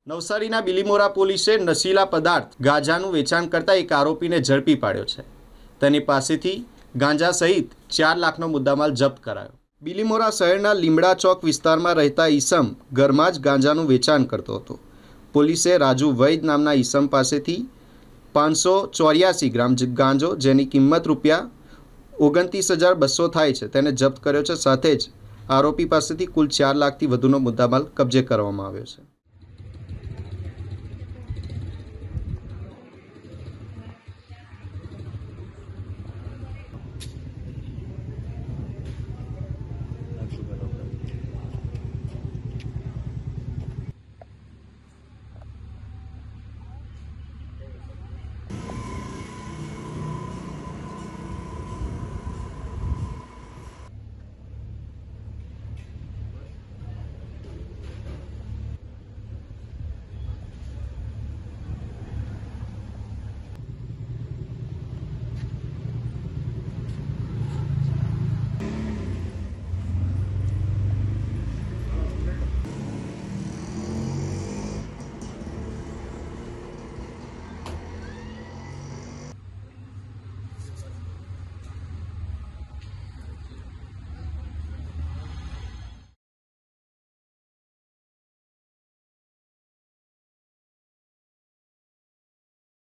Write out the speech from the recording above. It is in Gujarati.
નવસારીના બિલીમોરા પોલીસે નશીલા પદાર્થ ગાંજાનું વેચાણ કરતા એક આરોપીને ઝડપી પાડ્યો છે. તેની પાસેથી ગાંજા સહિત 4 લાખનો મુદ્દામાલ જપ્ત કરાયો. બિલીમોરા શહેરના લીમડા ચોક વિસ્તારમાં રહેતા ઈસમ ઘરમાં જ ગાંજાનું વેચાણ કરતો હતો. પોલીસે રાજુ વૈદ નામના ઈસમ પાસેથી 584 ગ્રામ ગાંજો, જેની કિંમત રૂપિયા 29,200 થાય છે, તેને જપ્ત કર્યો છે. સાથે જ આરોપી પાસેથી કુલ 4 લાખથી વધુનો મુદ્દામાલ કબજે કરવામાં આવ્યો છે.